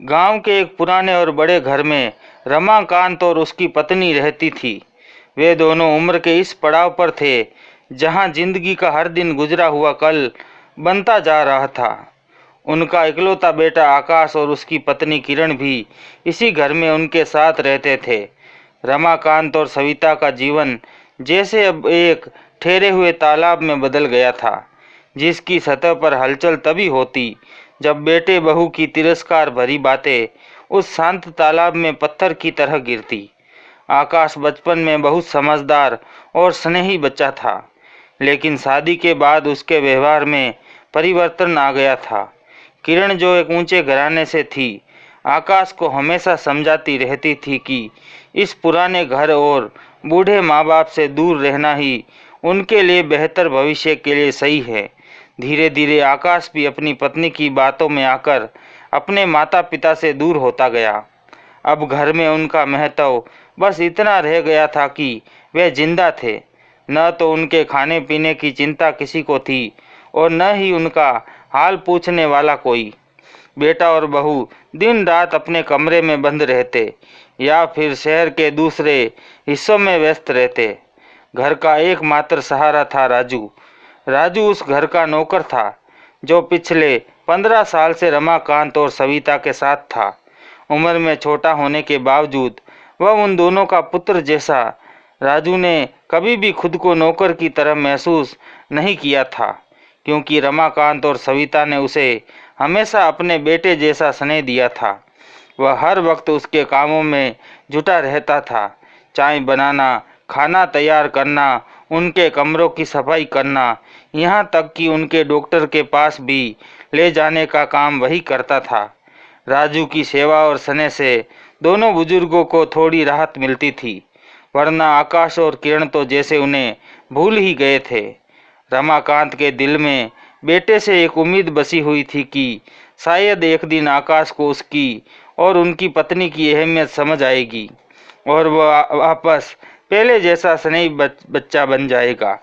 गांव के एक पुराने और बड़े घर में रमाकांत और उसकी पत्नी रहती थी। वे दोनों उम्र के इस पड़ाव पर थे जहां जिंदगी का हर दिन गुजरा हुआ कल बनता जा रहा था। उनका इकलौता बेटा आकाश और उसकी पत्नी किरण भी इसी घर में उनके साथ रहते थे। रमाकांत और सविता का जीवन जैसे अब एक ठहरे हुए तालाब में बदल गया था, जिसकी सतह पर हलचल तभी होती जब बेटे बहू की तिरस्कार भरी बातें उस शांत तालाब में पत्थर की तरह गिरती। आकाश बचपन में बहुत समझदार और स्नेही बच्चा था, लेकिन शादी के बाद उसके व्यवहार में परिवर्तन आ गया था। किरण, जो एक ऊंचे घराने से थी, आकाश को हमेशा समझाती रहती थी कि इस पुराने घर और बूढ़े माँ बाप से दूर रहना ही उनके लिए बेहतर भविष्य के लिए सही है। धीरे धीरे आकाश भी अपनी पत्नी की बातों में आकर अपने माता पिता से दूर होता गया। अब घर में उनका महत्व बस इतना रह गया था कि वे जिंदा थे। न तो उनके खाने पीने की चिंता किसी को थी और न ही उनका हाल पूछने वाला कोई। बेटा और बहू दिन रात अपने कमरे में बंद रहते या फिर शहर के दूसरे हिस्सों में व्यस्त रहते। घर का एकमात्र सहारा था राजू। राजू उस घर का नौकर था जो पिछले 15 साल से रमाकांत और सविता के साथ था। उम्र में छोटा होने के बावजूद वह उन दोनों का पुत्र जैसा। राजू ने कभी भी खुद को नौकर की तरह महसूस नहीं किया था, क्योंकि रमाकांत और सविता ने उसे हमेशा अपने बेटे जैसा स्नेह दिया था। वह हर वक्त उसके कामों में जुटा रहता था, चाय बनाना, खाना तैयार करना, उनके कमरों की सफाई करना, यहाँ तक कि उनके डॉक्टर के पास भी ले जाने का काम वही करता था। राजू की सेवा और स्नेह से दोनों बुजुर्गों को थोड़ी राहत मिलती थी, वरना आकाश और किरण तो जैसे उन्हें भूल ही गए थे। रमाकांत के दिल में बेटे से एक उम्मीद बसी हुई थी कि शायद एक दिन आकाश को उसकी और उनकी पत्नी की अहमियत समझ आएगी और वह वापस पहले जैसा स्नेही बच्चा बन जाएगा।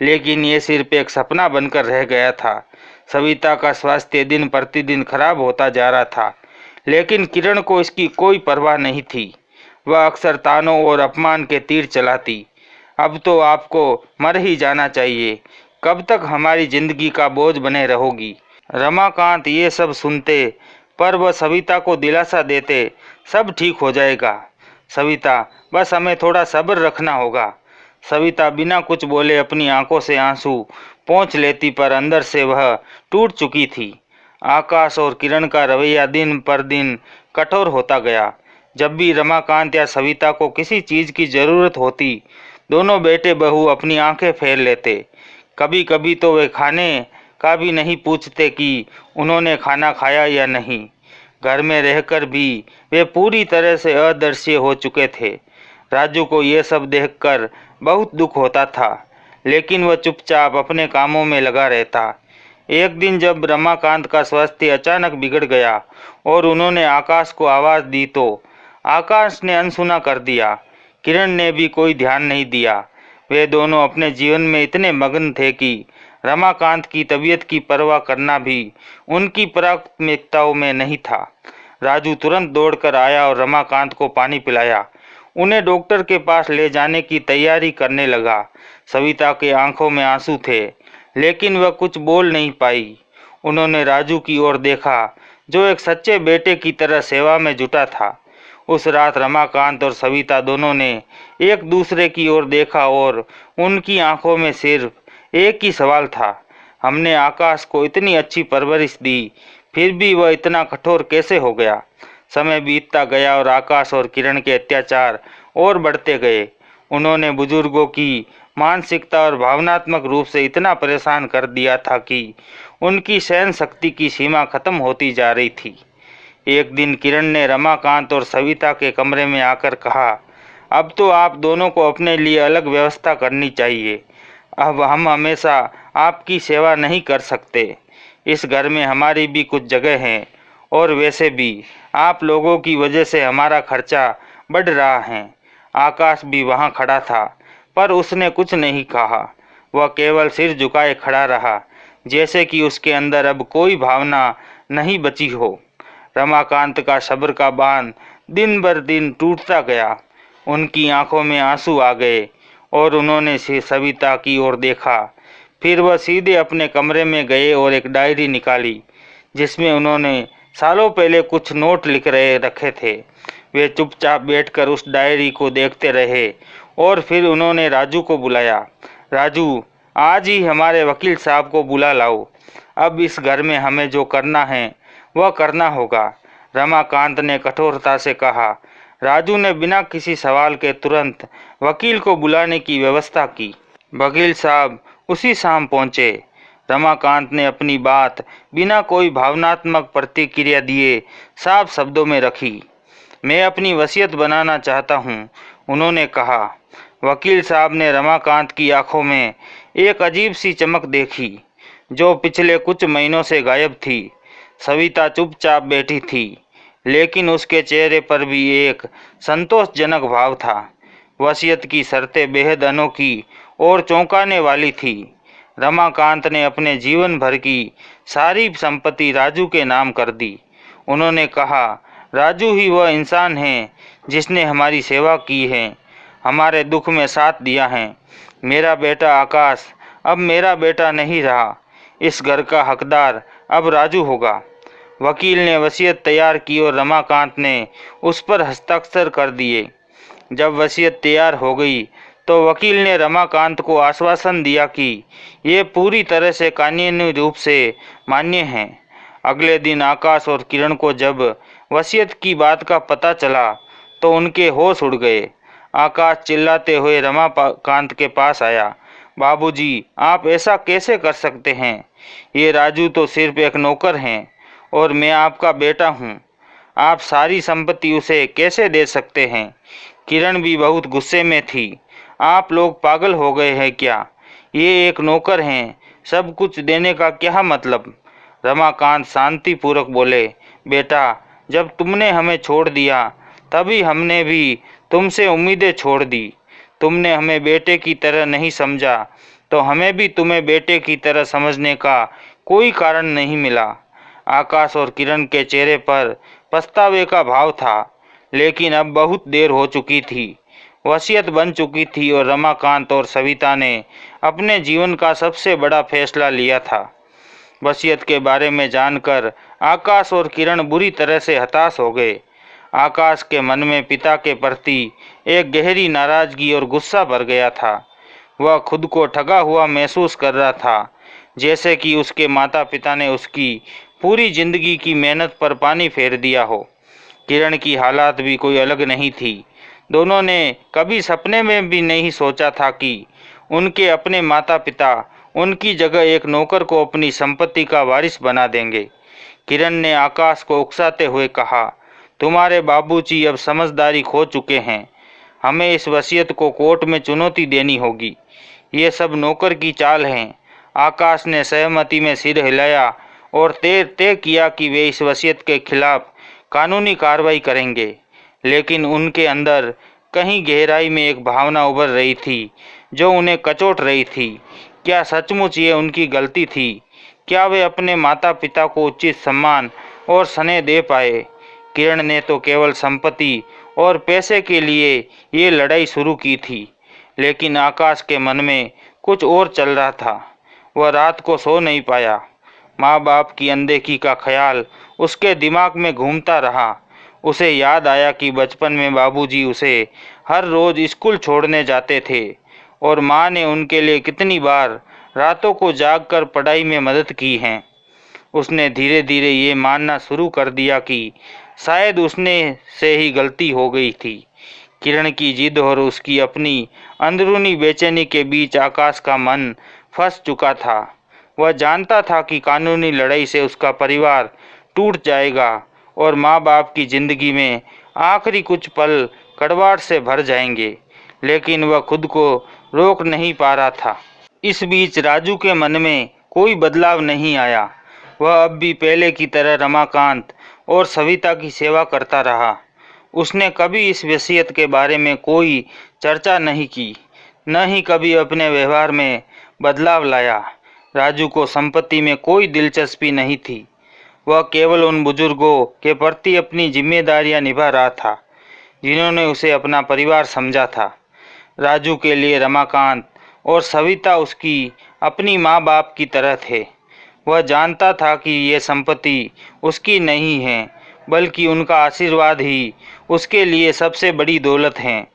लेकिन ये सिर्फ एक सपना बनकर रह गया था। सविता का स्वास्थ्य दिन प्रतिदिन खराब होता जा रहा था, लेकिन किरण को इसकी कोई परवाह नहीं थी। वह अक्सर तानों और अपमान के तीर चलाती। अब तो आपको मर ही जाना चाहिए, कब तक हमारी जिंदगी का बोझ बने रहोगी। रमाकांत ये सब सुनते, पर वह सविता को दिलासा देते, सब ठीक हो जाएगा सविता, बस हमें थोड़ा सब्र रखना होगा। सविता बिना कुछ बोले अपनी आंखों से आंसू पोंछ लेती, पर अंदर से वह टूट चुकी थी। आकाश और किरण का रवैया दिन पर दिन कठोर होता गया। जब भी रमाकांत या सविता को किसी चीज़ की ज़रूरत होती, दोनों बेटे बहू अपनी आंखें फेर लेते। कभी कभी तो वे खाने का भी नहीं पूछते कि उन्होंने खाना खाया या नहीं। घर में रहकर भी वे पूरी तरह से अदृश्य हो चुके थे। राजू को ये सब देखकर बहुत दुख होता था, लेकिन वह चुपचाप अपने कामों में लगा रहता। एक दिन जब रमाकांत का स्वास्थ्य अचानक बिगड़ गया और उन्होंने आकाश को आवाज़ दी, तो आकाश ने अनसुना कर दिया। किरण ने भी कोई ध्यान नहीं दिया। वे दोनों अपने जीवन में इतने मग्न थे कि रमाकांत की तबीयत की परवाह करना भी उनकी प्राथमिकताओं में नहीं था। राजू तुरंत दौड़कर आया और रमाकांत को पानी पिलाया, उन्हें डॉक्टर के पास ले जाने की तैयारी करने लगा। सविता के आंखों में आंसू थे, लेकिन वह कुछ बोल नहीं पाई। उन्होंने राजू की ओर देखा, जो एक सच्चे बेटे की तरह सेवा में जुटा था। उस रात रमाकांत और सविता दोनों ने एक दूसरे की ओर देखा और उनकी आंखों में सिर्फ एक ही सवाल था, हमने आकाश को इतनी अच्छी परवरिश दी, फिर भी वह इतना कठोर कैसे हो गया। समय बीतता गया और आकाश और किरण के अत्याचार और बढ़ते गए। उन्होंने बुजुर्गों की मानसिकता और भावनात्मक रूप से इतना परेशान कर दिया था कि उनकी सहन शक्ति की सीमा खत्म होती जा रही थी। एक दिन किरण ने रमाकांत और सविता के कमरे में आकर कहा, अब तो आप दोनों को अपने लिए अलग व्यवस्था करनी चाहिए। अब हम हमेशा आपकी सेवा नहीं कर सकते। इस घर में हमारी भी कुछ जगह है, और वैसे भी आप लोगों की वजह से हमारा खर्चा बढ़ रहा है। आकाश भी वहाँ खड़ा था, पर उसने कुछ नहीं कहा। वह केवल सिर झुकाए खड़ा रहा, जैसे कि उसके अंदर अब कोई भावना नहीं बची हो। रमाकांत का सब्र का बांध दिन बर दिन टूटता गया। उनकी आंखों में आंसू आ गए और उन्होंने सविता की ओर देखा। फिर वह सीधे अपने कमरे में गए और एक डायरी निकाली जिसमें उन्होंने सालों पहले कुछ नोट रखे थे। वे चुपचाप बैठकर उस डायरी को देखते रहे और फिर उन्होंने राजू को बुलाया। राजू, आज ही हमारे वकील साहब को बुला लाओ। अब इस घर में हमें जो करना है वह करना होगा, रमाकांत ने कठोरता से कहा। राजू ने बिना किसी सवाल के तुरंत वकील को बुलाने की व्यवस्था की। वकील साहब उसी शाम पहुंचे। रमाकांत ने अपनी बात बिना कोई भावनात्मक प्रतिक्रिया दिए साफ शब्दों में रखी। मैं अपनी वसीयत बनाना चाहता हूं, उन्होंने कहा। वकील साहब ने रमाकांत की आंखों में एक अजीब सी चमक देखी जो पिछले कुछ महीनों से गायब थी। सविता चुपचाप बैठी थी, लेकिन उसके चेहरे पर भी एक संतोषजनक भाव था। वसीयत की शर्तें बेहद अनोखी और चौंकाने वाली थी। रमाकांत ने अपने जीवन भर की सारी संपत्ति राजू के नाम कर दी। उन्होंने कहा, राजू ही वह इंसान है जिसने हमारी सेवा की है, हमारे दुख में साथ दिया है। मेरा बेटा आकाश अब मेरा बेटा नहीं रहा। इस घर का हकदार अब राजू होगा। वकील ने वसीयत तैयार की और रमाकांत ने उस पर हस्ताक्षर कर दिए। जब वसीयत तैयार हो गई तो वकील ने रमाकांत को आश्वासन दिया कि ये पूरी तरह से कानूनी रूप से मान्य है। अगले दिन आकाश और किरण को जब वसीयत की बात का पता चला तो उनके होश उड़ गए। आकाश चिल्लाते हुए रमाकांत के पास आया। बाबूजी, आप ऐसा कैसे कर सकते हैं? ये राजू तो सिर्फ एक नौकर हैं और मैं आपका बेटा हूँ। आप सारी संपत्ति उसे कैसे दे सकते हैं? किरण भी बहुत गुस्से में थी। आप लोग पागल हो गए हैं क्या? ये एक नौकर हैं, सब कुछ देने का क्या मतलब? रमाकांत शांतिपूर्वक बोले, बेटा, जब तुमने हमें छोड़ दिया तभी हमने भी तुमसे उम्मीदें छोड़ दी। तुमने हमें बेटे की तरह नहीं समझा तो हमें भी तुम्हें बेटे की तरह समझने का कोई कारण नहीं मिला। आकाश और किरण के चेहरे पर पछतावे का भाव था, लेकिन अब बहुत देर हो चुकी थी। वसीयत बन चुकी थी और रमाकांत और सविता ने अपने जीवन का सबसे बड़ा फैसला लिया था। वसीयत के बारे में जानकर आकाश और किरण बुरी तरह से हताश हो गए। आकाश के मन में पिता के प्रति एक गहरी नाराजगी और गुस्सा भर गया था। वह खुद को ठगा हुआ महसूस कर रहा था, जैसे कि उसके माता पिता ने उसकी पूरी जिंदगी की मेहनत पर पानी फेर दिया हो। किरण की हालात भी कोई अलग नहीं थी। दोनों ने कभी सपने में भी नहीं सोचा था कि उनके अपने माता पिता उनकी जगह एक नौकर को अपनी संपत्ति का वारिस बना देंगे। किरण ने आकाश को उकसाते हुए कहा, तुम्हारे बाबूजी अब समझदारी खो चुके हैं। हमें इस वसीयत को कोर्ट में चुनौती देनी होगी। ये सब नौकर की चाल है। आकाश ने सहमति में सिर हिलाया और तय किया कि वे इस वसीयत के खिलाफ कानूनी कार्रवाई करेंगे। लेकिन उनके अंदर कहीं गहराई में एक भावना उभर रही थी जो उन्हें कचोट रही थी। क्या सचमुच ये उनकी गलती थी? क्या वे अपने माता पिता को उचित सम्मान और स्नेह दे पाए? किरण ने तो केवल संपत्ति और पैसे के लिए ये लड़ाई शुरू की थी, लेकिन आकाश के मन में कुछ और चल रहा था। वह रात को सो नहीं पाया। माँ बाप की अनदेखी का ख्याल उसके दिमाग में घूमता रहा। उसे याद आया कि बचपन में बाबूजी उसे हर रोज़ स्कूल छोड़ने जाते थे और माँ ने उनके लिए कितनी बार रातों को जागकर पढ़ाई में मदद की है। उसने धीरे धीरे ये मानना शुरू कर दिया कि शायद उसने से ही गलती हो गई थी। किरण की जिद और उसकी अपनी अंदरूनी बेचैनी के बीच आकाश का मन फंस चुका था। वह जानता था कि कानूनी लड़ाई से उसका परिवार टूट जाएगा और माँ बाप की जिंदगी में आखिरी कुछ पल कड़वाहट से भर जाएंगे, लेकिन वह खुद को रोक नहीं पा रहा था। इस बीच राजू के मन में कोई बदलाव नहीं आया। वह अब भी पहले की तरह रमाकांत और सविता की सेवा करता रहा। उसने कभी इस वसीयत के बारे में कोई चर्चा नहीं की, न ही कभी अपने व्यवहार में बदलाव लाया। राजू को संपत्ति में कोई दिलचस्पी नहीं थी। वह केवल उन बुजुर्गों के प्रति अपनी जिम्मेदारियां निभा रहा था जिन्होंने उसे अपना परिवार समझा था। राजू के लिए रमाकांत और सविता उसकी अपनी माँ बाप की तरह थे। वह जानता था कि ये संपत्ति उसकी नहीं है, बल्कि उनका आशीर्वाद ही उसके लिए सबसे बड़ी दौलत है।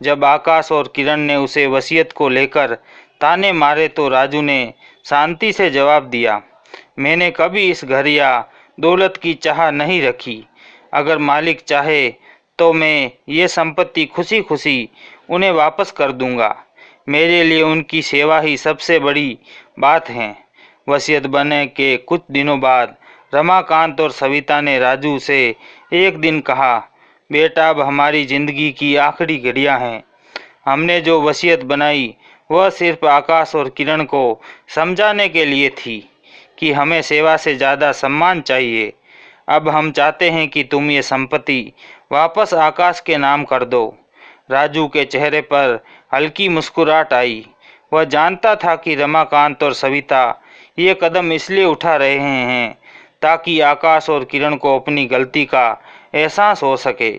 जब आकाश और किरण ने उसे वसीयत को लेकर ताने मारे तो राजू ने शांति से जवाब दिया, मैंने कभी इस घर या दौलत की चाह नहीं रखी। अगर मालिक चाहे तो मैं ये संपत्ति खुशी खुशी उन्हें वापस कर दूंगा। मेरे लिए उनकी सेवा ही सबसे बड़ी बात है। वसीयत बनने के कुछ दिनों बाद रमाकांत और सविता ने राजू से एक दिन कहा, बेटा अब हमारी ज़िंदगी की आखिरी घड़ियां हैं। हमने जो वसीयत बनाई वह सिर्फ आकाश और किरण को समझाने के लिए थी कि हमें सेवा से ज़्यादा सम्मान चाहिए। अब हम चाहते हैं कि तुम ये संपत्ति वापस आकाश के नाम कर दो। राजू के चेहरे पर हल्की मुस्कुराहट आई। वह जानता था कि रमाकांत और सविता ये कदम इसलिए उठा रहे हैं ताकि आकाश और किरण को अपनी गलती का एहसास हो सके।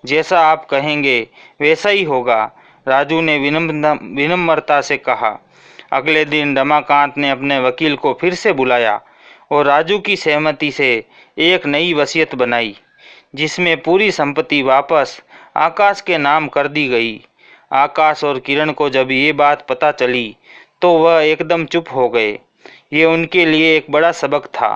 जैसा आप कहेंगे वैसा ही होगा, राजू ने विनम्रता से कहा। अगले दिन रमाकांत ने अपने वकील को फिर से बुलाया और राजू की सहमति से एक नई वसीयत बनाई, जिसमें पूरी संपत्ति वापस आकाश के नाम कर दी गई। आकाश और किरण को जब ये बात पता चली तो वह एकदम चुप हो गए। ये उनके लिए एक बड़ा सबक था।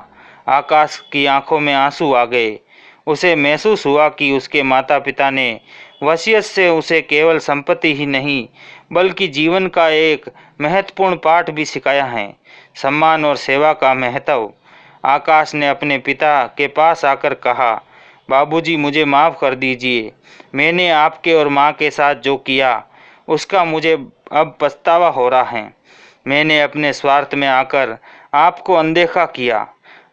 आकाश की आंखों में आंसू आ गए। उसे महसूस हुआ कि उसके माता पिता ने वसीयत से उसे केवल संपत्ति ही नहीं बल्कि जीवन का एक महत्वपूर्ण पाठ भी सिखाया है, सम्मान और सेवा का महत्व। आकाश ने अपने पिता के पास आकर कहा, बाबूजी मुझे माफ़ कर दीजिए। मैंने आपके और माँ के साथ जो किया उसका मुझे अब पछतावा हो रहा है। मैंने अपने स्वार्थ में आकर आपको अनदेखा किया।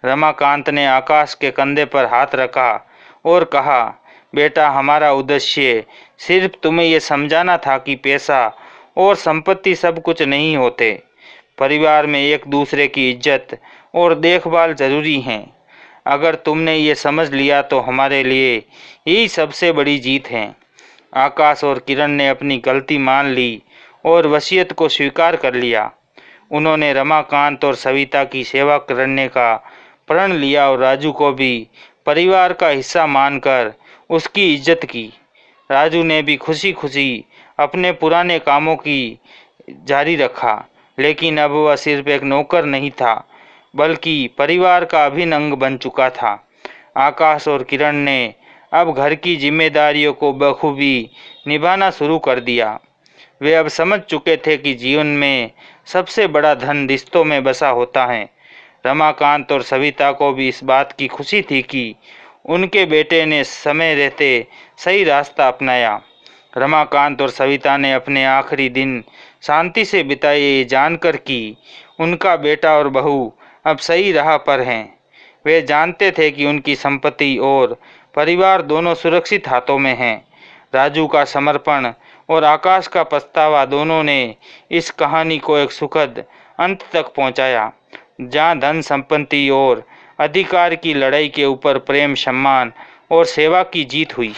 रमाकांत ने आकाश के कंधे पर हाथ रखा और कहा, बेटा हमारा उद्देश्य सिर्फ तुम्हें ये समझाना था कि पैसा और संपत्ति सब कुछ नहीं होते। परिवार में एक दूसरे की इज्जत और देखभाल जरूरी है। अगर तुमने ये समझ लिया तो हमारे लिए यही सबसे बड़ी जीत है। आकाश और किरण ने अपनी गलती मान ली और वसीयत को स्वीकार कर लिया। उन्होंने रमाकांत और सविता की सेवा करने का प्रण लिया और राजू को भी परिवार का हिस्सा मानकर उसकी इज्जत की। राजू ने भी खुशी खुशी अपने पुराने कामों की जारी रखा, लेकिन अब वह सिर्फ एक नौकर नहीं था बल्कि परिवार का अभिन्न अंग बन चुका था। आकाश और किरण ने अब घर की जिम्मेदारियों को बखूबी निभाना शुरू कर दिया। वे अब समझ चुके थे कि जीवन में सबसे बड़ा धन रिश्तों में बसा होता है। रमाकांत और सविता को भी इस बात की खुशी थी कि उनके बेटे ने समय रहते सही रास्ता अपनाया। रमाकांत और सविता ने अपने आखिरी दिन शांति से बिताए, ये जानकर कि उनका बेटा और बहू अब सही राह पर हैं। वे जानते थे कि उनकी संपत्ति और परिवार दोनों सुरक्षित हाथों में हैं। राजू का समर्पण और आकाश का पछतावा दोनों ने इस कहानी को एक सुखद अंत तक पहुंचाया, जहां धन संपत्ति और अधिकार की लड़ाई के ऊपर प्रेम, सम्मान और सेवा की जीत हुई।